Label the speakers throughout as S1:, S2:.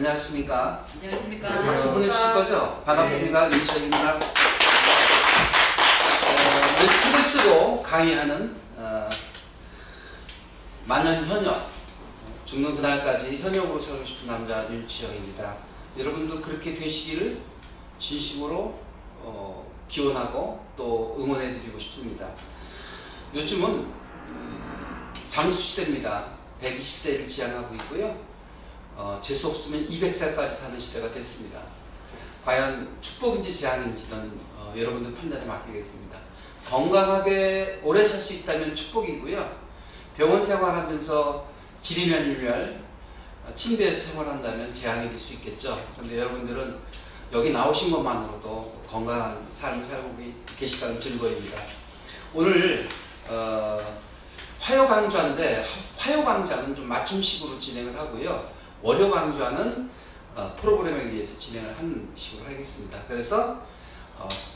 S1: 안녕하십니까?
S2: 안녕하십니까?
S1: 네, 박수 보내주실 거죠? 반갑습니다. 윤철입니다. 책을 쓰고 강의하는 만년현역, 죽는 그날까지 현역으로 살고 싶은 남자 윤치영입니다. 여러분도 그렇게 되시기를 진심으로 기원하고 또 응원해드리고 싶습니다. 요즘은 장수시대입니다. 120세를 지향하고 있고요. 재수 없으면 200살까지 사는 시대가 됐습니다. 과연 축복인지 재앙인지는 여러분들 판단에 맡기겠습니다. 건강하게 오래 살 수 있다면 축복이고요. 병원 생활하면서 지리멸멸 침대에서 생활한다면 재앙이 될 수 있겠죠. 그런데 여러분들은 여기 나오신 것만으로도 건강한 삶을 살고 계시다는 증거입니다. 오늘 화요강좌인데 화요강좌는 좀 맞춤식으로 진행을 하고요. 월요강좌는 프로그램에 의해서 진행을 한 식으로 하겠습니다. 그래서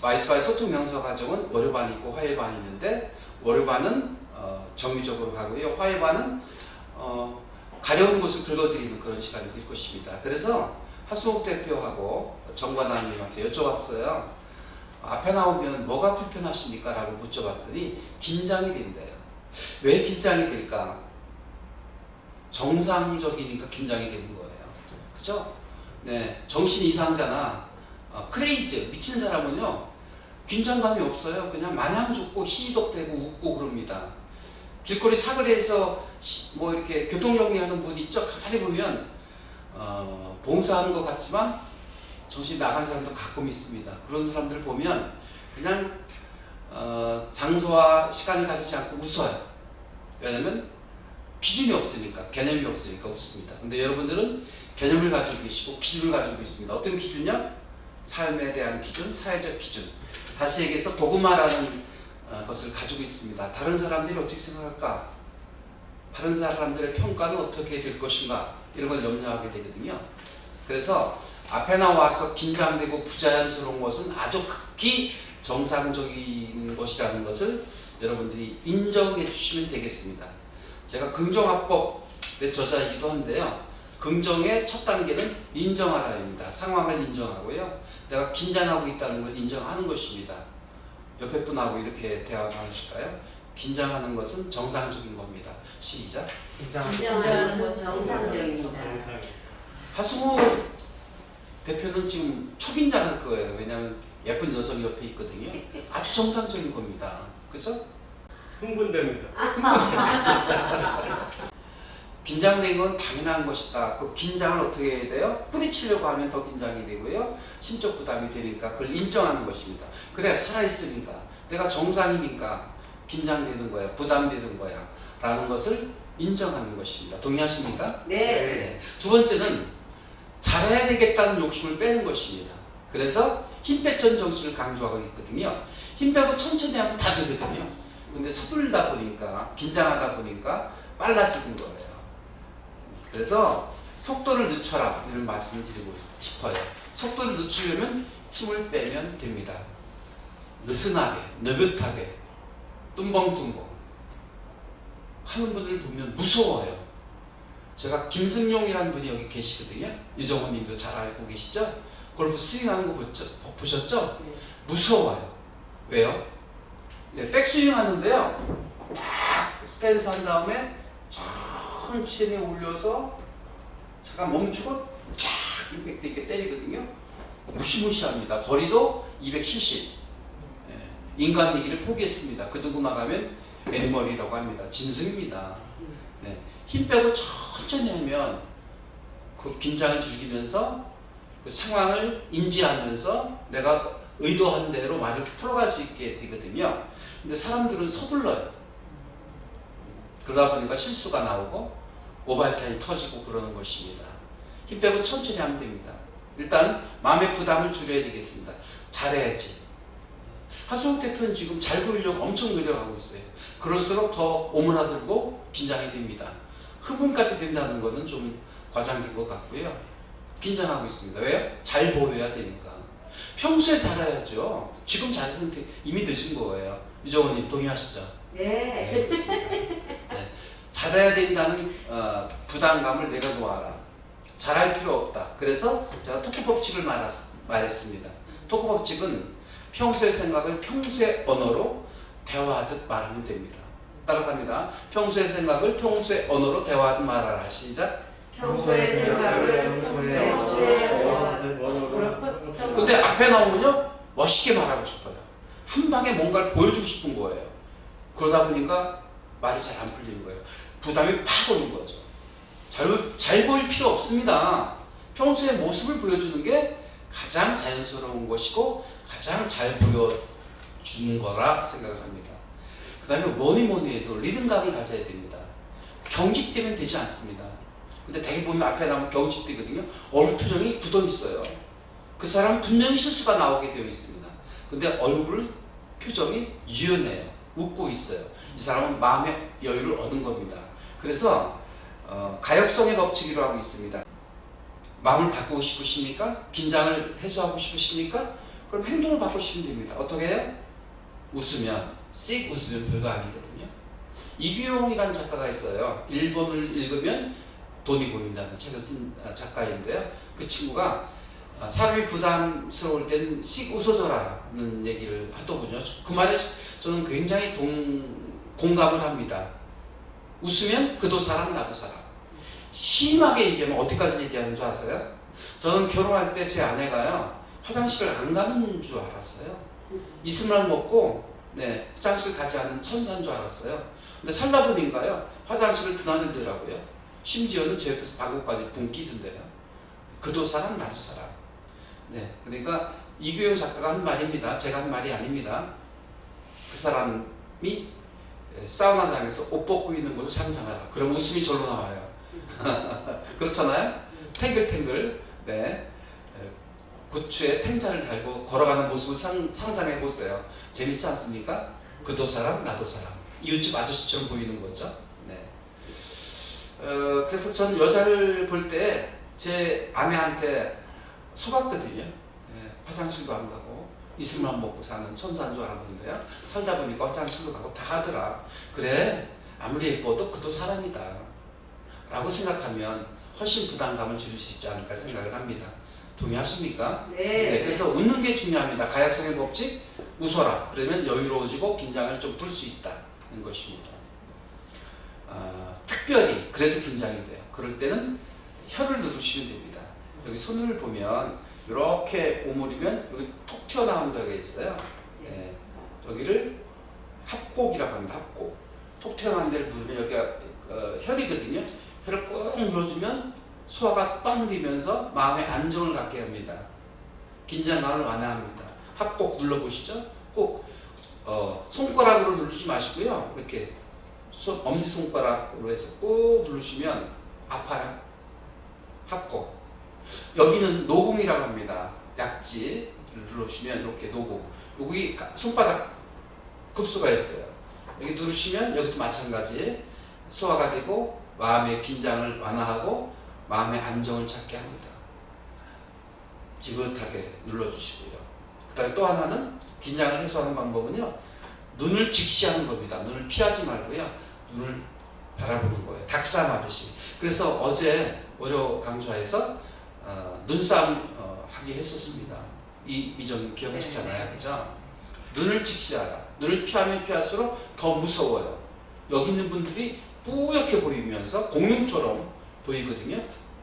S1: 마이스바이 소통명서 과정은 월요반이 있고 화요반이 있는데, 월요반은 정규적으로 가고요. 화요반은 가려운 곳을 긁어드리는 그런 시간이 될 것입니다. 그래서 하수옥 대표하고 정관장님한테 여쭤봤어요. 앞에 나오면 뭐가 불편하십니까? 라고 여쭤봤더니 긴장이 된대요. 왜 긴장이 될까? 정상적이니까 긴장이 되는 거예요. 그죠? 네, 정신 이상자나 크레이즈, 미친 사람은요 긴장감이 없어요. 그냥 마냥 좋고 희덕대고 웃고 그럽니다. 길거리 사거리에서 뭐 이렇게 교통정리하는 분 있죠? 가만히 보면 봉사하는 것 같지만 정신 나간 사람도 가끔 있습니다. 그런 사람들 보면 그냥 장소와 시간을 가리지 않고 웃어요. 왜냐면 기준이 없으니까, 개념이 없으니까 웃습니다. 근데 여러분들은 개념을 가지고 계시고 기준을 가지고 있습니다. 어떤 기준이요? 삶에 대한 기준, 사회적 기준. 다시 얘기해서 도그마라는 것을 가지고 있습니다. 다른 사람들이 어떻게 생각할까? 다른 사람들의 평가는 어떻게 될 것인가? 이런 걸 염려하게 되거든요. 그래서 앞에 나와서 긴장되고 부자연스러운 것은 아주 극히 정상적인 것이라는 것을 여러분들이 인정해 주시면 되겠습니다. 제가 긍정화법의 저자이기도 한데요. 긍정의 첫 단계는 인정하라입니다. 상황을 인정하고요. 내가 긴장하고 있다는 걸 인정하는 것입니다. 옆에 분하고 이렇게 대화 나누실까요? 긴장하는 것은 정상적인 겁니다. 시작.
S2: 긴장하는 것은 정상적입니다.
S1: 하승우 대표는 지금 초긴장할 거예요. 왜냐하면 예쁜 여성이 옆에 있거든요. 아주 정상적인 겁니다. 그죠?
S3: 흥분됩니다.
S1: 긴장된 건 당연한 것이다. 그 긴장을 어떻게 해야 돼요? 뿌리치려고 하면 더 긴장이 되고요. 심적 부담이 되니까 그걸 인정하는 것입니다. 그래야 살아있으니까, 내가 정상이니까 긴장되는 거야, 부담되는 거야 라는 것을 인정하는 것입니다. 동의하십니까?
S2: 네.
S1: 두 번째는 잘해야 되겠다는 욕심을 빼는 것입니다. 그래서 힘 빼천 정신을 강조하고 있거든요. 힘 빼고 천천히 하면 다 되거든요. 근데 서둘다 보니까, 긴장하다 보니까 빨라지는 거예요. 그래서 속도를 늦춰라, 이런 말씀을 드리고 싶어요. 속도를 늦추려면 힘을 빼면 됩니다. 느슨하게, 느긋하게, 뚱벙뚱벙 하는 분을 보면 무서워요. 제가 김승용이라는 분이 여기 계시거든요. 유정호 님도 잘 알고 계시죠? 골프 스윙하는 거 보셨죠?
S2: 네.
S1: 무서워요. 왜요? 네, 백스윙 하는데요. 딱 스탠스 한 다음에 천천히 올려서 잠깐 멈추고 쫙 임팩트 있게 때리거든요. 무시무시합니다. 거리도 270. 인간 얘기를 포기했습니다. 그 정도 나가면 애니멀이라고 합니다. 짐승입니다. 네. 힘 빼고 천천히 하면 그 긴장을 즐기면서 그 상황을 인지하면서 내가 의도한 대로 말을 풀어갈 수 있게 되거든요. 근데 사람들은 서둘러요. 그러다 보니까 실수가 나오고 오발타임이 터지고 그러는 것입니다. 힘 빼고 천천히 하면 됩니다. 일단 마음의 부담을 줄여야 되겠습니다. 잘해야지. 하수욱 대표는 지금 잘 보이려고 엄청 노력하고 있어요. 그럴수록 더 오므라들고 긴장이 됩니다. 흡음까지 된다는 것은 좀 과장된 것 같고요. 긴장하고 있습니다. 왜요? 잘 보여야 되니까. 평소에 잘해야죠. 지금 잘해서 이미 늦은 거예요. 유정원님 동의하시죠?
S2: 네.
S1: 그렇습니다. 네. 잘해야 된다는 부담감을 내려놓아라. 잘할 필요 없다. 그래서 제가 토크 법칙을 말했습니다. 토크 법칙은 평소의 생각을 평소의 언어로 대화하듯 말하면 됩니다. 따라갑니다. 평소의 생각을 평소의 언어로 대화하듯 말하라. 시작.
S2: 평소의 생각을 평소의 언어로.
S1: 근데 앞에 나오면요 멋있게 말하고 싶어요. 한 방에 뭔가를 보여주고 싶은 거예요. 그러다 보니까 말이 잘 안 풀리는 거예요. 부담이 팍 오는 거죠. 잘 보일 필요 없습니다. 평소의 모습을 보여주는 게 가장 자연스러운 것이고 가장 잘 보여주는 거라 생각합니다. 그 다음에 뭐니 해도 리듬감을 가져야 됩니다. 경직되면 되지 않습니다. 근데 대개 보면 앞에 나오면 경직되거든요. 얼굴 표정이 굳어 있어요. 그 사람은 분명히 실수가 나오게 되어 있습니다. 근데 얼굴 표정이 유연해요. 웃고 있어요. 이 사람은 마음의 여유를 얻은 겁니다. 그래서 가역성의 법칙이라고 하고 있습니다. 마음을 바꾸고 싶으십니까? 긴장을 해소하고 싶으십니까? 그럼 행동을 바꾸시면 됩니다. 어떻게 해요? 웃으면 씩 웃으면 별거 아니거든요. 이규용이라는 작가가 있어요. 일본을 읽으면 돈이 보인다는 책을 쓴 작가인데요. 그 친구가 사람이 부담스러울 때는 씩 웃어줘라는 얘기를 하더군요. 그 말에 저는 굉장히 공감을 합니다. 웃으면 그도 사람 나도 사람. 심하게 얘기하면 어디까지 얘기하는 줄 아세요? 저는 결혼할 때 제 아내가요 화장실을 안 가는 줄 알았어요. 이슬만 먹고 화장실 가지 않는 천사인 줄 알았어요. 근데 살다 보니까요 화장실을 드나들더라고요. 심지어는 제 옆에서 방구까지 붕 끼던데요. 그도 사람 나도 사람. 그러니까 이규영 작가가 한 말입니다. 제가 한 말이 아닙니다. 그 사람이 사우나장에서 옷 벗고 있는 것을 상상하라. 그럼 웃음이 절로 나와요. 그렇잖아요? 탱글탱글 고추에 탱자를 달고 걸어가는 모습을 상상해 보세요. 재밌지 않습니까? 그도 사람 나도 사람. 이웃집 아저씨처럼 보이는 거죠. 그래서 저는 여자를 볼 때 제 아내한테 속았거든요. 화장실도 안 가고 이슬만 먹고 사는 천사인 줄 알았는데요. 살다 보니까 화장실도 가고 다 하더라. 그래 아무리 예뻐도 그도 사람이다 라고 생각하면 훨씬 부담감을 줄일 수 있지 않을까 생각을 합니다. 동의하십니까?
S2: 네.
S1: 그래서 웃는 게 중요합니다. 가역성의 법칙 웃어라. 그러면 여유로워지고 긴장을 좀 풀 수 있다는 것입니다. 특별히 그래도 긴장이 돼요. 그럴 때는 혀를 누르시면 됩니다. 여기 손을 보면 이렇게 오므리면 여기 톡 튀어나온 데가 있어요. 여기를 합곡이라고 합니다. 합곡. 톡 튀어나온 데를 누르면 여기가 혈이거든요. 혈을 꾹 눌러주면 소화가 뻥 비면서 마음의 안정을 갖게 합니다. 긴장감을 완화합니다. 합곡 눌러보시죠. 꼭 손가락으로 누르지 마시고요. 이렇게 엄지손가락으로 해서 꾹 누르시면 아파요. 합곡. 여기는 노궁이라고 합니다. 약지를 누르시면 이렇게 노궁. 여기 손바닥 급수가 있어요. 여기 누르시면 여기도 마찬가지 소화가 되고 마음의 긴장을 완화하고 마음의 안정을 찾게 합니다. 지긋하게 눌러주시고요. 그 다음에 또 하나는 긴장을 해소하는 방법은요. 눈을 직시하는 겁니다. 눈을 피하지 말고요. 눈을 바라보는 거예요. 닭싸움하듯이. 그래서 어제 월요 강좌에서 눈싸움 하기 했었습니다. 이 미정 기억하시잖아요. 그죠? 눈을 직시하라. 눈을 피하면 피할수록 더 무서워요. 여기 있는 분들이 뿌옇게 보이면서 공룡처럼 보이거든요.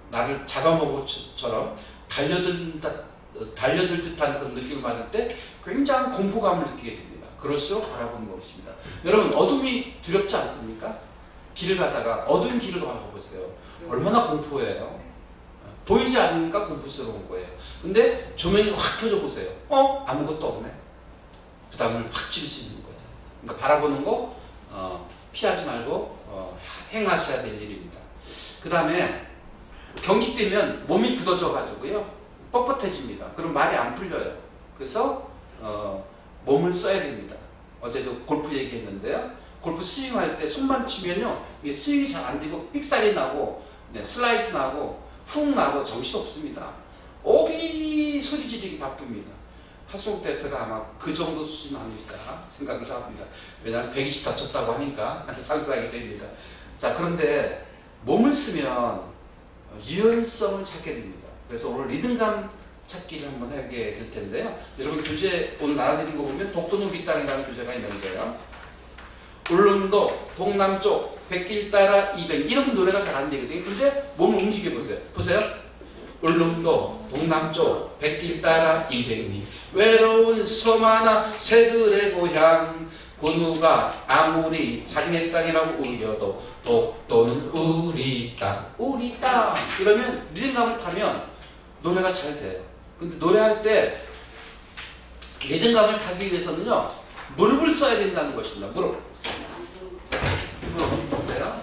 S1: 나를 잡아먹을 처럼 달려들 듯한 그런 느낌을 받을 때 굉장한 공포감을 느끼게 됩니다. 그럴수록 바라보는 것입니다. 여러분 어둠이 두렵지 않습니까? 길을 가다가 어두운 길을 가보세요. 얼마나 공포해요. 보이지 않으니까 공포스러운 거예요. 근데 조명이 확 켜져 보세요. 아무것도 없네. 부담을 확 줄일 수 있는 거예요. 그러니까 바라보는 거 피하지 말고 행하셔야 될 일입니다. 그 다음에 경직되면 몸이 굳어져 가지고요 뻣뻣해집니다. 그럼 말이 안 풀려요. 그래서 몸을 써야 됩니다. 어제도 골프 얘기했는데요. 골프 스윙할 때 손만 치면요 이게 스윙이 잘 안 되고 삑살이 나고 슬라이스 나고 훅 나고 정신 없습니다. 오비 소리 지르기 바쁩니다. 하수욱 대표가 아마 그 정도 수준 아닐까 생각을 합니다. 왜냐하면 120 다쳤다고 하니까 상상이 됩니다. 자, 그런데 몸을 쓰면 유연성을 찾게 됩니다. 그래서 오늘 리듬감 찾기를 한번 하게 될 텐데요. 여러분 교재 오늘 나눠드린 거 보면 독도는 우리 땅이라는 교재가 있는데요. 울릉도 동남쪽 백길 따라 200 이런 노래가 잘 안 되거든요. 근데 몸을 움직여 보세요. 보세요. 울릉도 동남쪽 백길 따라 200리 외로운 섬 하나 새들의 고향 군우가 아무리 자기네 땅이라고 우겨도 독도는 우리 땅 우리 땅 이러면 리듬감을 타면 노래가 잘 돼요. 근데 노래할 때 리듬감을 타기 위해서는요 무릎을 써야 된다는 것입니다. 무릎 보세요.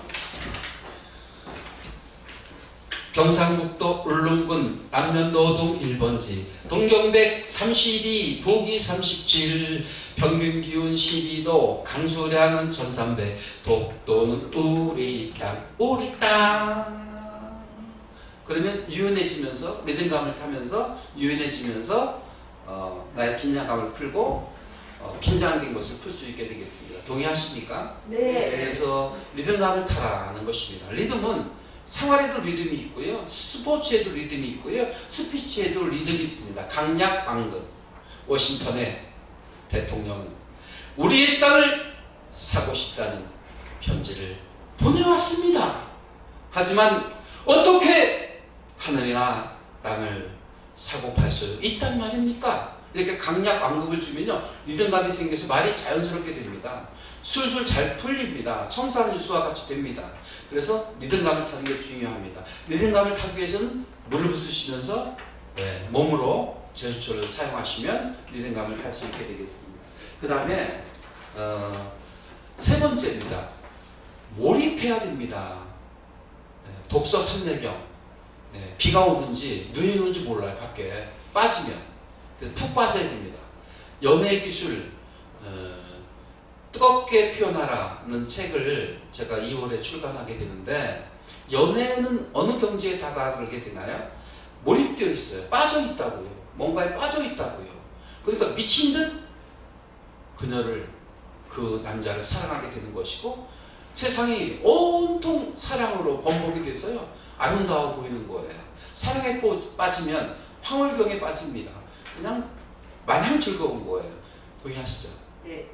S1: 경상북도 울릉군 안면도동 1번지 동경백 32 북위 37 평균기온 12도 강수량은 1300 독도는 우리 땅 우리 땅 그러면 유연해지면서 리듬감을 타면서 유연해지면서 나의 긴장감을 풀고 긴장된 것을 풀 수 있게 되겠습니다. 동의하십니까?
S2: 네.
S1: 그래서 리듬감을 타라는 것입니다. 리듬은 생활에도 리듬이 있고요. 스포츠에도 리듬이 있고요. 스피치에도 리듬이 있습니다. 강약왕급 워싱턴의 대통령은 우리의 땅을 사고 싶다는 편지를 보내왔습니다. 하지만 어떻게 하늘이나 땅을 사고 팔 수 있단 말입니까? 이렇게 강약왕급을 주면요 리듬감이 생겨서 말이 자연스럽게 됩니다. 술술 잘 풀립니다. 청산유수와 같이 됩니다. 그래서 리듬감을 타는 게 중요합니다. 리듬감을 타기 위해서는 무릎을 쓰시면서 몸으로 제스처를 사용하시면 리듬감을 탈 수 있게 되겠습니다. 그 다음에 세 번째입니다. 몰입해야 됩니다. 독서 3내경 비가 오는지 눈이 오는지 몰라요. 밖에 빠지면 푹 빠져야 됩니다. 연애 기술 뜨겁게 피어나라는 책을 제가 2월에 출간하게 되는데 연애는 어느 경지에 다가가게 되나요? 몰입되어 있어요. 빠져 있다고요. 뭔가에 빠져 있다고요. 그러니까 미친 듯 그녀를 그 남자를 사랑하게 되는 것이고 세상이 온통 사랑으로 범벅이 돼서요 아름다워 보이는 거예요. 사랑에 빠지면 황홀경에 빠집니다. 그냥 마냥 즐거운 거예요. 동의하시죠?
S2: 네.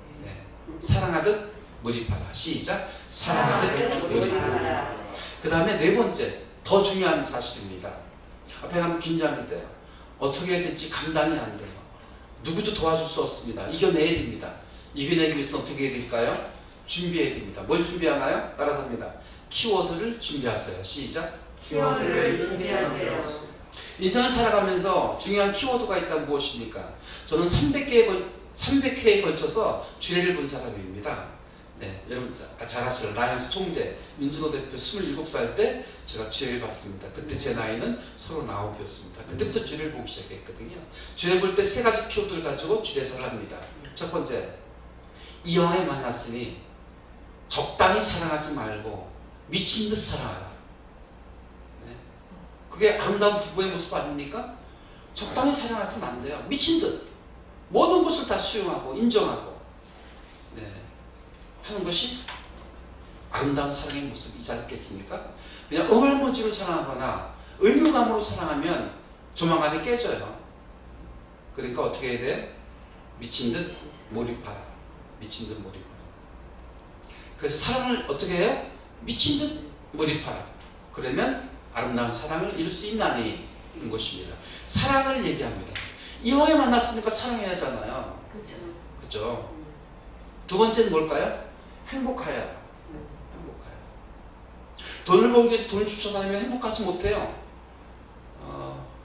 S1: 사랑하듯 몰입하라. 시작. 사랑하듯 몰입하라. 그 다음에 네 번째 더 중요한 사실입니다. 앞에 가면 긴장이 돼요. 어떻게 해야 될지 감당이 안 돼요. 누구도 도와줄 수 없습니다. 이겨내야 됩니다. 이겨내기 위해서 어떻게 해야 될까요? 준비해야 됩니다. 뭘 준비하나요? 따라서 합니다. 키워드를 준비하세요. 시작.
S2: 키워드를 준비하세요.
S1: 인생을 살아가면서 중요한 키워드가 있다면 무엇입니까? 저는 300회에 걸쳐서 주례를 본 사람입니다. 네, 여러분 잘 아시죠? 라이언스 총재 윤준호 대표 27살 때 제가 주례를 봤습니다. 그때 제 나이는 39이었습니다. 그때부터 주례를 보기 시작했거든요. 주례 볼 때 세 가지 키워드를 가지고 주례사를 합니다. 첫 번째, 이 영화에 만났으니 적당히 사랑하지 말고 미친 듯 사랑하라. 네. 그게 아름다운 부부의 모습 아닙니까? 적당히 사랑하시면 안 돼요. 미친 듯 모든 것을 다 수용하고 인정하고 하는 것이 아름다운 사랑의 모습이지 않겠습니까? 그냥 응얼모지로 사랑하거나 의무감으로 사랑하면 조만간에 깨져요. 그러니까 어떻게 해야 돼요? 미친 듯 몰입하라. 미친 듯 몰입하라. 그래서 사랑을 어떻게 해요? 미친 듯 몰입하라. 그러면 아름다운 사랑을 이룰 수 있나니 인 것입니다. 사랑을 얘기합니다. 이왕에 만났으니까 사랑해야 하잖아요. 그렇죠? 두 번째는 뭘까요? 행복하여라. 행복하여. 돈을 벌기 위해서 돈을 쫓아다니면 행복하지 못해요.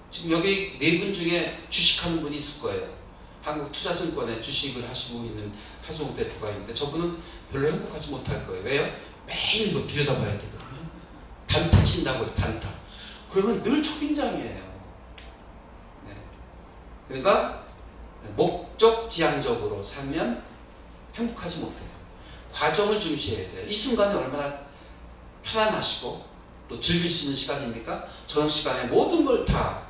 S1: 지금 여기 네 분 중에 주식하는 분이 있을 거예요. 한국투자증권에 주식을 하시고 있는 하성욱 대표가 있는데 저분은 별로 행복하지 못할 거예요. 왜요? 매일 이거 들여다봐야 되거든요. 단타 친다고 해요. 단타. 그러면 늘 초긴장이에요. 네. 그러니까 목적지향적으로 살면 행복하지 못해요. 과정을 중시해야 돼요. 이 순간이 얼마나 편안하시고 또 즐길 수 있는 시간입니까? 저녁 시간에 모든 걸 다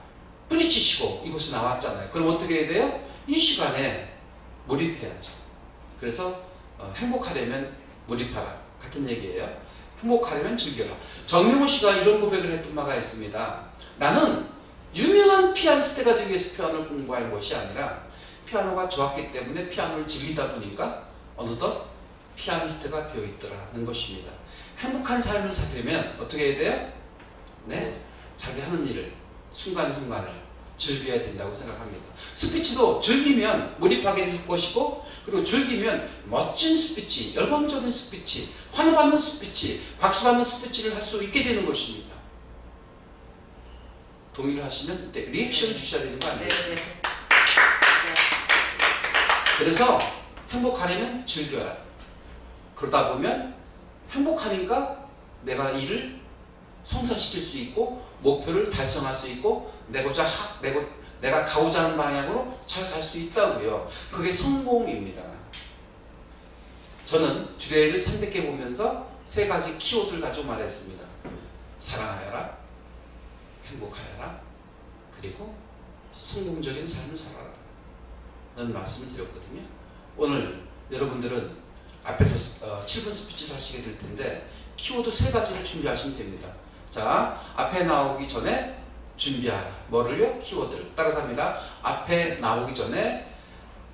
S1: 뿌리치시고 이곳에 나왔잖아요. 그럼 어떻게 해야 돼요? 이 시간에 몰입해야죠. 그래서 행복하려면 몰입하라. 같은 얘기예요. 행복하려면 즐겨라. 정명훈 씨가 이런 고백을 했던 바가 있습니다. 나는 유명한 피아니스트가 되기 위해서 피아노를 공부한 것이 아니라 피아노가 좋았기 때문에 피아노를 즐기다 보니까 어느덧 피아니스트가 되어 있더라는 것입니다. 행복한 삶을 살려면 어떻게 해야 돼요? 네, 자기 하는 일을 순간순간을 즐겨야 된다고 생각합니다. 스피치도 즐기면 몰입하게 될 것이고, 그리고 즐기면 멋진 스피치, 열광적인 스피치, 환호받는 스피치, 박수받는 스피치를 할 수 있게 되는 것입니다. 동의를 하시면 네, 리액션 주셔야 되는 거 아니에요?
S2: 네.
S1: 그래서 행복하려면 즐겨라. 그러다 보면 행복하니까 내가 일을 성사시킬 수 있고 목표를 달성할 수 있고 내가 가고자 하는 방향으로 잘 갈 수 있다고요. 그게 성공입니다. 저는 주례를 300개 보면서 3가지 키워드를 가지고 말했습니다. 사랑하여라, 행복하여라, 그리고 성공적인 삶을 살아라 라는 말씀을 드렸거든요. 오늘 여러분들은 앞에서 7분 스피치를 하시게 될 텐데 키워드 3가지를 준비하시면 됩니다. 자, 앞에 나오기 전에 준비하라. 뭐를요? 키워드를. 따라서 합니다. 앞에 나오기 전에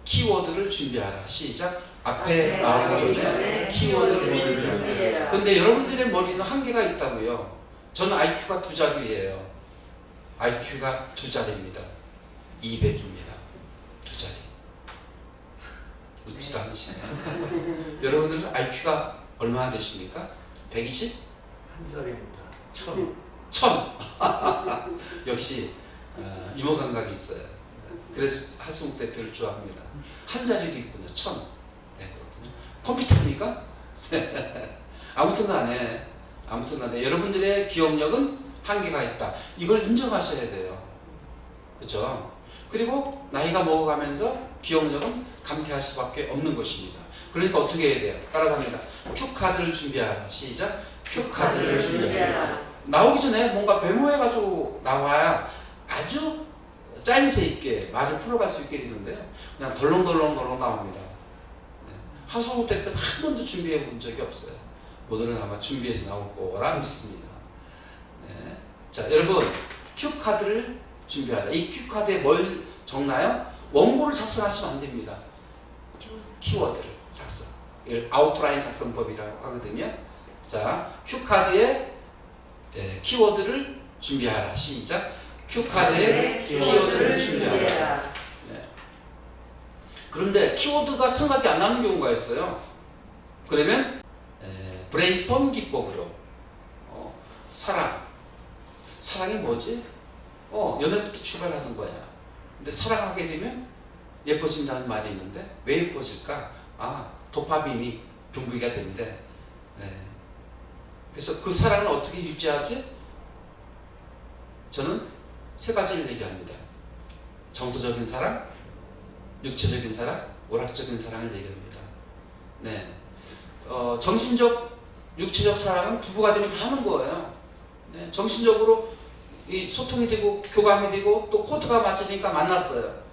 S1: 키워드를 준비하라. 시작. 앞에 나오기 전에 키워드를 준비하라. 근데 여러분들의 머리는 한계가 있다고요. 저는 IQ가 2자리예요. IQ가 2자리입니다. 200입니다. 2자리. 웃지도 않으시네요. 여러분들은 IQ가 얼마나 되십니까? 120?
S3: 한 자리입니다.
S1: 1000. 역시 유머 감각이 있어요. 그래서 하승욱 대표를 좋아합니다. 한 자리도 있군요. 1000. 네, 그렇군요. 컴퓨터입니까? 아무튼 간에 여러분들의 기억력은 한계가 있다. 이걸 인정하셔야 돼요. 그렇죠? 그리고 나이가 먹어가면서 기억력은 감퇴할 수밖에 없는 것입니다. 그러니까 어떻게 해야 돼요? 따라서 합니다. 큐카드를 준비하라. 시작. 큐카드를 준비하라. 나오기 전에 뭔가 메모해가지고 나와야 아주 짜임새 있게 말을 풀어갈 수 있게 되는데요. 그냥 덜렁덜렁 나옵니다. 네. 하성우 대표는 한 번도 준비해 본 적이 없어요. 오늘은 아마 준비해서 나올 거라 믿습니다. 네. 자, 여러분 큐카드를 준비하라. 이 큐카드에 뭘 적나요? 원고를 작성하시면 안 됩니다. 키워드를 작성. 이걸 아웃라인 작성법이라고 하거든요. 자, 큐카드에 키워드를 준비하라. 시작. 큐카드에 키워드를 준비하라. 네. 그런데 키워드가 생각이 안 나는 경우가 있어요. 그러면 브레인스토밍 기법으로 사랑이 뭐지? 연애부터 출발하는 거야. 근데 사랑하게 되면 예뻐진다는 말이 있는데 왜 예뻐질까? 도파민이 분비가 되는데 그래서 그 사랑을 어떻게 유지하지? 저는 3가지를 얘기합니다. 정서적인 사랑, 육체적인 사랑, 오락적인 사랑을 얘기합니다. 네, 정신적, 육체적 사랑은 부부가 되면 다 하는 거예요. 네, 정신적으로 이 소통이 되고 교감이 되고 또 코드가 맞으니까 만났어요.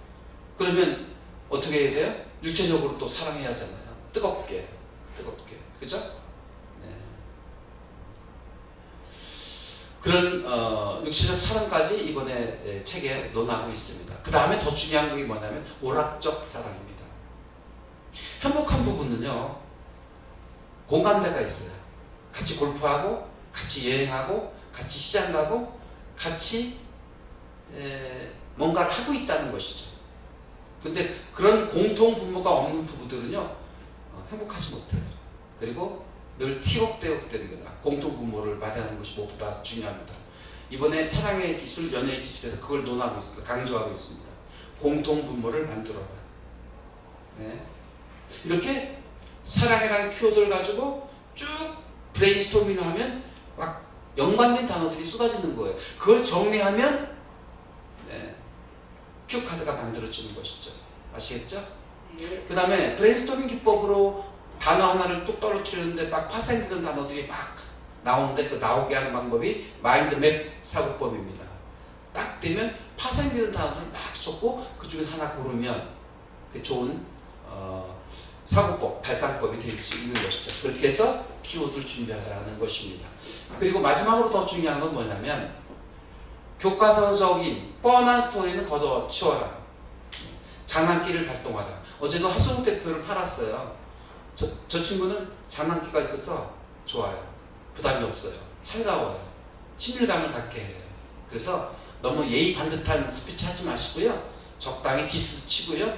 S1: 그러면 어떻게 해야 돼요? 육체적으로 또 사랑해야 하잖아요. 뜨겁게, 그죠? 그런 육체적 사랑까지 이번에 책에 논하고 있습니다. 그 다음에 더 중요한 게 뭐냐면 오락적 사랑입니다. 행복한 부부는요, 공감대가 있어요. 같이 골프하고, 같이 여행하고, 같이 시장 가고, 같이 뭔가를 하고 있다는 것이죠. 근데 그런 공통 분모가 없는 부부들은요, 행복하지 못해요. 그리고 늘 티격태격됩니다. 공통 분모를 마련하는 것이 무엇보다 중요합니다. 이번에 사랑의 기술, 연애의 기술에서 그걸 논하고 있습니다. 강조하고 있습니다. 공통 분모를 만들어라. 네. 이렇게 사랑이라는 키워드를 가지고 쭉 브레인스토밍을 하면 막 연관된 단어들이 쏟아지는 거예요. 그걸 정리하면 큐카드가 만들어지는 것이죠. 아시겠죠? 그 다음에 브레인스토밍 기법으로 단어 하나를 뚝 떨어뜨리는데 막 파생되는 단어들이 막 나오는데 그 나오게 하는 방법이 마인드맵 사고법입니다. 딱 되면 파생되는 단어들을 막 적고 그 중에서 하나 고르면 그 좋은 사고법, 발상법이 될 수 있는 것이죠. 그렇게 해서 키워드를 준비하라는 것입니다. 그리고 마지막으로 더 중요한 건 뭐냐면 교과서적인 뻔한 스토리는 걷어치워라. 장난기를 발동하라. 어제도 하수욱 대표를 팔았어요. 저 친구는 장난기가 있어서 좋아요. 부담이 없어요. 살가워요. 친밀감을 갖게 해요. 그래서 너무 예의 반듯한 스피치 하지 마시고요. 적당히 비스 치고요.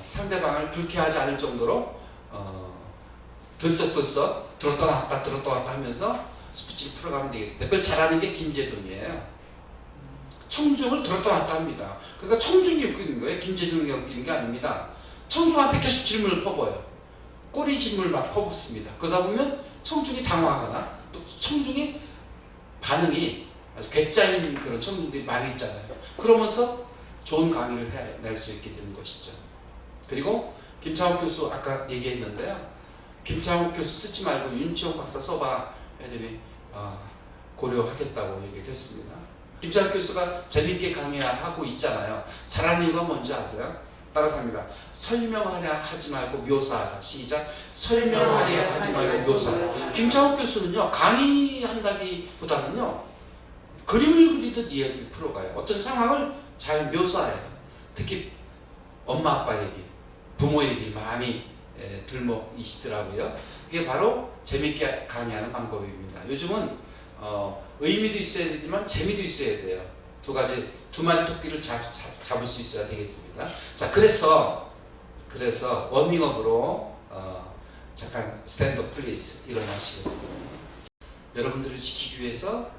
S1: 상대방을 불쾌하지 않을 정도로 들썩들썩 들었다 놨다 하면서 스피치를 풀어가면 되겠습니다. 그걸 잘하는 게 김재동이에요. 청중을 들었다 놨다 합니다. 그러니까 청중이 웃기는 거예요. 김재동이 웃기는 게 아닙니다. 청중한테 계속 질문을 퍼부어요. 꼬리 질문을 막 퍼붓습니다. 그러다 보면 청중이 당황하거나 또 청중의 반응이 아주 괴짜인 그런 청중들이 많이 있잖아요. 그러면서 좋은 강의를 해낼 수 있게 되는 것이죠. 그리고 김창욱 교수 아까 얘기했는데요. 김창욱 교수 쓰지 말고 윤치홍 박사 써봐 했더니 고려하겠다고 얘기를 했습니다. 김창욱 교수가 재밌게 강의하고 있잖아요. 잘하는 이유가 뭔지 아세요? 따라서 합니다. 설명하려 하지 말고 묘사하라. 시작. 설명하려 하지 말고 묘사하라. 김창욱 교수는요. 강의한다기보다는요. 그림을 그리듯 이야기를 풀어가요. 어떤 상황을 잘 묘사해요. 특히 엄마 아빠 얘기, 부모 얘기를 많이 들먹이시더라고요. 그게 바로 재밌게 강의하는 방법입니다. 요즘은 의미도 있어야 되지만 재미도 있어야 돼요. 두 마리 토끼를 잡을 수 있어야 되겠습니다. 자, 그래서 워밍업으로 잠깐 스탠드업 플리즈 일어나시겠습니다. 여러분들을 지키기 위해서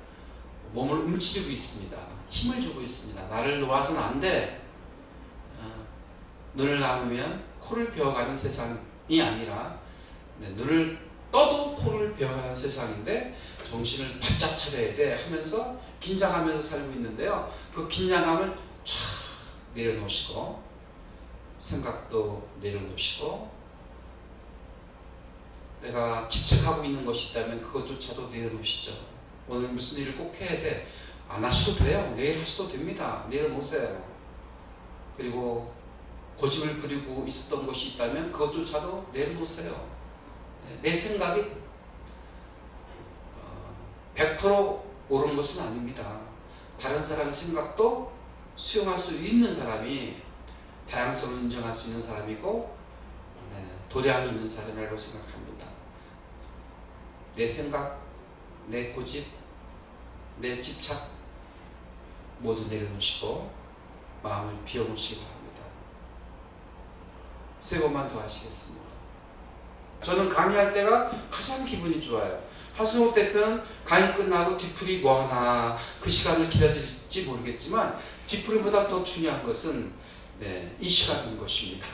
S1: 몸을 움츠리고 있습니다. 힘을 주고 있습니다. 나를 놓아서는 안 돼. 눈을 감으면 코를 베어가는 세상이 아니라 눈을 떠도 코를 베어가는 세상인데 정신을 바짝 차려야 돼 하면서 긴장하면서 살고 있는데요. 그 긴장감을 쫙 내려놓으시고 생각도 내려놓으시고 내가 집착하고 있는 것이 있다면 그것조차도 내려놓으시죠. 오늘 무슨 일을 꼭 해야 돼. 안 하셔도 돼요. 내일 하셔도 됩니다. 내려놓으세요. 그리고 고집을 부리고 있었던 것이 있다면 그것조차도 내려놓으세요. 내 생각이 100% 옳은 것은 아닙니다. 다른 사람의 생각도 수용할 수 있는 사람이 다양성을 인정할 수 있는 사람이고 도량이 있는 사람이라고 생각합니다. 내 생각, 내 고집, 내 집착 모두 내려놓으시고 마음을 비워놓으시기 바랍니다. 세 번만 더 하시겠습니다. 저는 강의할 때가 가장 기분이 좋아요. 하승욱 대표는 강의 끝나고 뒤풀이 뭐 하나 그 시간을 기다릴지 모르겠지만 뒤풀이보다 더 중요한 것은 이 시간인 것입니다.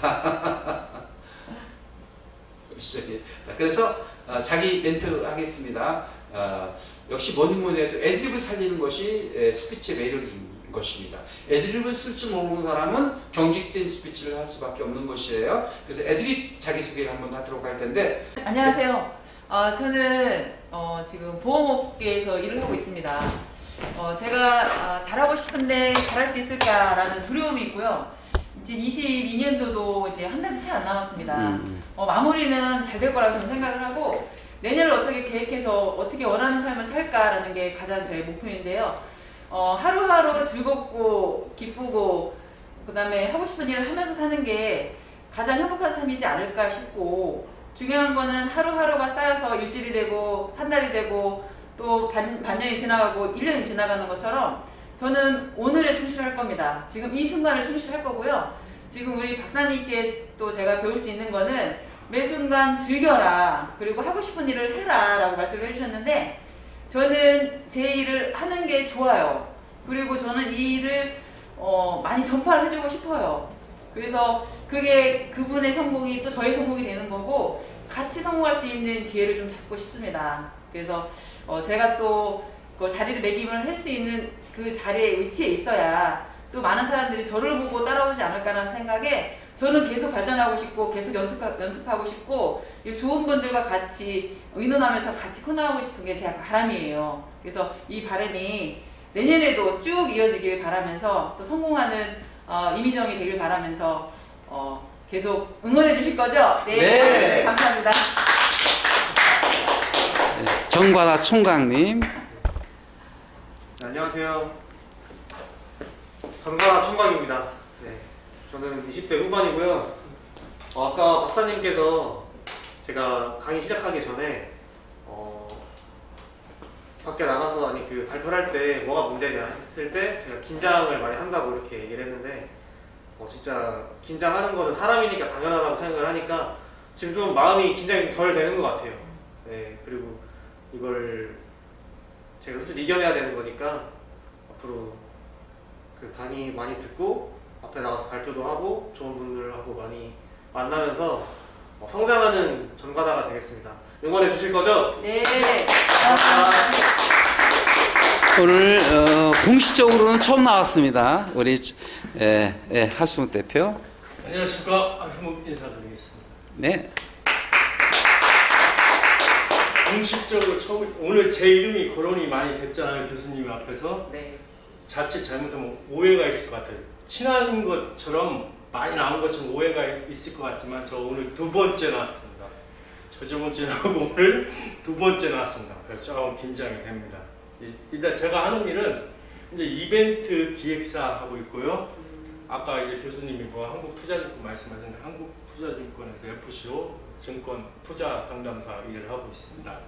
S1: 그래서 자기 멘트 하겠습니다. 역시 뭐니 해도 애드립을 살리는 것이 스피치의 매력인 것입니다. 애드립을 쓸 줄 모르는 사람은 경직된 스피치를 할 수밖에 없는 것이에요. 그래서 애드립 자기소개를 한번 하도록 할 텐데.
S2: 안녕하세요. 저는 지금 보험업계에서 일을 하고 있습니다. 제가 잘하고 싶은데 잘할 수 있을까라는 두려움이 있고요. 이제 22년도도 이제 한 달이 채 안 남았습니다. 마무리는 잘 될 거라고 저는 생각을 하고 내년을 어떻게 계획해서 어떻게 원하는 삶을 살까라는 게 가장 저의 목표인데요. 하루하루 즐겁고 기쁘고 그 다음에 하고 싶은 일을 하면서 사는 게 가장 행복한 삶이지 않을까 싶고 중요한 거는 하루하루가 쌓여서 일주일이 되고 한 달이 되고 또 반년이 지나가고 1년이 지나가는 것처럼 저는 오늘에 충실할 겁니다. 지금 이 순간을 충실할 거고요. 지금 우리 박사님께 또 제가 배울 수 있는 거는 매 순간 즐겨라. 그리고 하고 싶은 일을 해라 라고 말씀을 해주셨는데 저는 제 일을 하는 게 좋아요. 그리고 저는 이 일을 많이 전파를 해주고 싶어요. 그래서 그게 그분의 성공이 또 저의 성공이 되는 거고 같이 성공할 수 있는 기회를 좀 잡고 싶습니다. 그래서 제가 또 그 자리를 매김을 할 수 있는 그 자리에 위치해 있어야 또 많은 사람들이 저를 보고 따라오지 않을까라는 생각에 저는 계속 발전하고 싶고 계속 연습하고 싶고 좋은 분들과 같이 의논하면서 같이 커나가고 싶은 게 제 바람이에요. 그래서 이 바람이 내년에도 쭉 이어지길 바라면서 또 성공하는 이미정이 되길 바라면서 계속 응원해 주실 거죠?
S1: 네.
S2: 감사합니다.
S1: 정관아 총각님.
S3: 네, 안녕하세요. 전관아 총각입니다. 네, 저는 20대 후반이고요. 아까 박사님께서 제가 강의 시작하기 전에 밖에 나가서 그 발표를 할 때 뭐가 문제냐 했을 때 제가 긴장을 많이 한다고 이렇게 얘기를 했는데 진짜 긴장하는 거는 사람이니까 당연하다고 생각을 하니까 지금 좀 마음이 긴장이 덜 되는 것 같아요. 네, 그리고 이걸 제가 스스로 이겨내야 되는 거니까 앞으로 그 강의 많이 듣고 앞에 나가서 발표도 하고 좋은 분들하고 많이 만나면서 성장하는 전과다가 되겠습니다. 응원해 주실 거죠?
S2: 네.
S3: 감사합니다.
S1: 오늘 공식적으로는 처음 나왔습니다. 우리 하수묵 대표.
S4: 안녕하십니까. 하수묵 인사드리겠습니다.
S1: 네.
S4: 공식적으로 처음, 오늘 제 이름이 거론이 많이 됐잖아요. 교수님 앞에서.
S2: 네.
S4: 자칫 잘못하면 오해가 있을 것 같아요. 친한 것처럼 많이 나온 것처럼 오해가 있을 것 같지만 저 오늘 두 번째 나왔습니다. 저번 주에 나오고 오늘 두 번째 나왔습니다. 그래서 조금 긴장이 됩니다. 일단 제가 하는 일은 이제 이벤트 기획사 하고 있고요. 아까 이제 교수님이 뭐 한국투자증권 말씀하셨는데 한국투자증권에서 FCO 증권 투자 상담사 일을 하고 있습니다.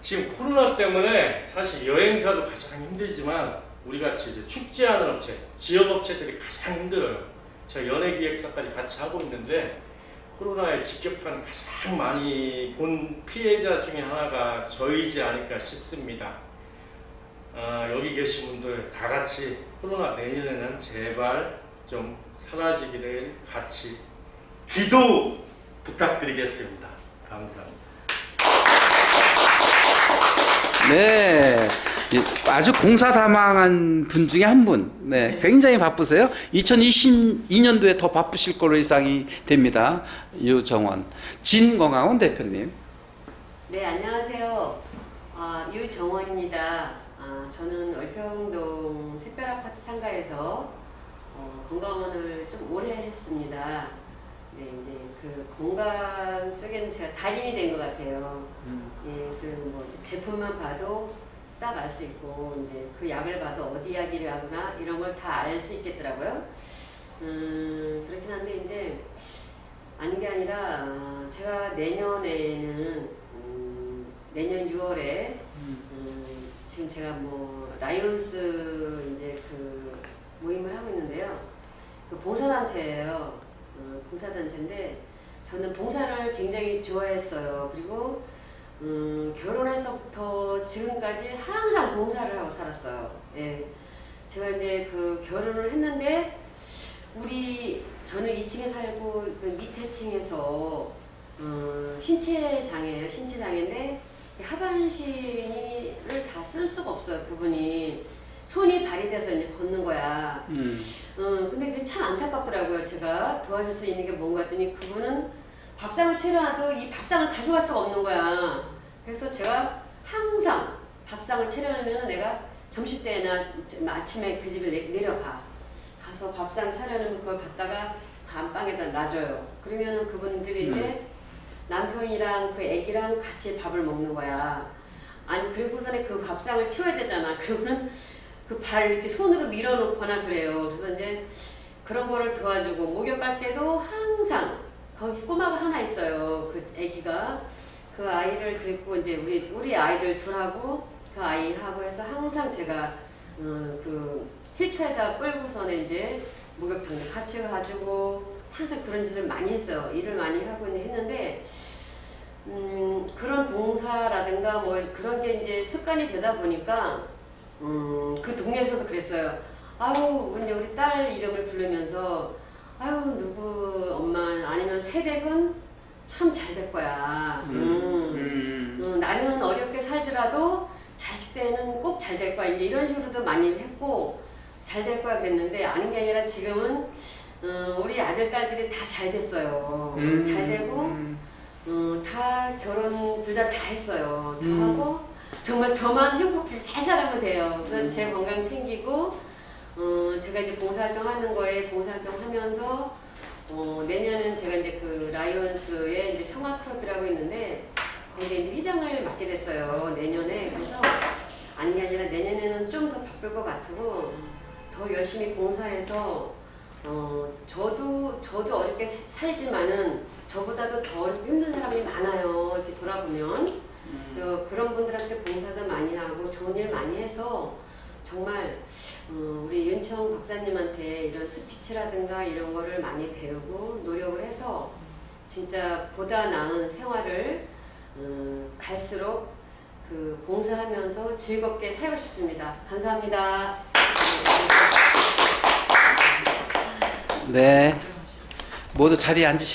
S4: 지금 코로나 때문에 사실 여행사도 가장 힘들지만 우리 같이 이제 축제하는 업체, 지역 업체들이 가장 힘들어요. 제가 연예기획사까지 같이 하고 있는데 코로나에 직격탄 가장 많이 본 피해자 중에 하나가 저희지 않을까 싶습니다. 여기 계신 분들 다 같이 코로나 내년에는 제발 좀 사라지기를 같이 기도 부탁드리겠습니다. 감사합니다.
S1: 네. 아주 공사다망한 분 중에 한 분. 네. 굉장히 바쁘세요. 2022년도에 더 바쁘실 걸로 예상이 됩니다. 유정원. 진건강원 대표님.
S5: 네, 안녕하세요. 유정원입니다. 저는 얼평동 샛별아파트 상가에서 건강원을 좀 오래 했습니다. 네, 이제 그 건강 쪽에는 제가 달인이 된 것 같아요. 예, 그래서 뭐 제품만 봐도 딱 알 수 있고 이제 그 약을 봐도 어디 약이 하거나 이런 걸 다 알 수 있겠더라고요. 그렇긴 한데 이제 아닌 게 아니라 제가 내년에는 내년 6월에 지금 제가 뭐 라이온스 이제 그 모임을 하고 있는데요. 그 봉사단체예요. 봉사단체인데 저는 봉사를 굉장히 좋아했어요. 그리고 결혼해서부터 지금까지 항상 봉사를 하고 살았어요. 예. 제가 이제 그 결혼을 했는데 저는 2층에 살고 그 밑에 층에서 신체장애예요. 신체장애인데 하반신을 다 쓸 수가 없어요. 그분이 손이 발이 돼서 이제 걷는 거야. 근데 그게 참 안타깝더라고요. 제가 도와줄 수 있는 게 뭔가 했더니 그분은 밥상을 차려놔도 이 밥상을 가져갈 수가 없는 거야. 그래서 제가 항상 밥상을 차려놓으면 내가 점심때나 아침에 그 집에 내려가. 가서 밥상 차려놓으면 그걸 갖다가 안방에다 놔줘요. 그러면은 그분들이 이제 남편이랑 그 애기랑 같이 밥을 먹는 거야. 아니, 그리고서는 그 밥상을 치워야 되잖아. 그러면은 그 발을 이렇게 손으로 밀어놓거나 그래요. 그래서 이제 그런 거를 도와주고, 목욕할 때도 항상 거기 꼬마가 하나 있어요. 그 애기가. 그 아이를 데리고 이제 우리 아이들 둘하고 그 아이하고 해서 항상 제가 그 휠체어에다 끌고서는 이제 목욕탕도 같이 가지고 항상 그런 짓을 많이 했어요. 일을 많이 하고 했는데 그런 봉사라든가 뭐 그런 게 이제 습관이 되다 보니까 그 동네에서도 그랬어요. 아유, 이제 우리 딸 이름을 부르면서 아유, 누구 엄마 아니면 새댁은 참 잘 될 거야. 나는 어렵게 살더라도 자식 때는 꼭 잘 될 거야. 이제 이런 식으로도 많이 했고 잘 될 거야 그랬는데 아닌 게 아니라 지금은 우리 아들 딸들이 다 잘 됐어요. 잘 되고 다 결혼 둘 다 했어요. 다 하고 정말 저만 행복히 잘 살아면 돼요. 그래서 제 건강 챙기고 제가 이제 봉사활동 하는 거에 봉사활동 하면서 내년은 제가 이제 그 라이온스의 이제 청아클럽이라고 있는데 거기에 이제 회장을 맡게 됐어요. 내년에. 그래서 아닌 게 아니라 내년에는 좀 더 바쁠 것 같고 더 열심히 봉사해서 저도 어렵게 살지만은 저보다도 더 어렵고 힘든 사람이 많아요. 이렇게 돌아보면 저 그런 분들한테 봉사도 많이 하고 좋은 일 많이 해서 정말 우리 윤청 박사님한테 이런 스피치라든가 이런 거를 많이 배우고 노력을 해서 진짜 보다 나은 생활을 갈수록 그 봉사하면서 즐겁게 살고 싶습니다. 감사합니다.
S1: 네. 모두 자리에 앉으시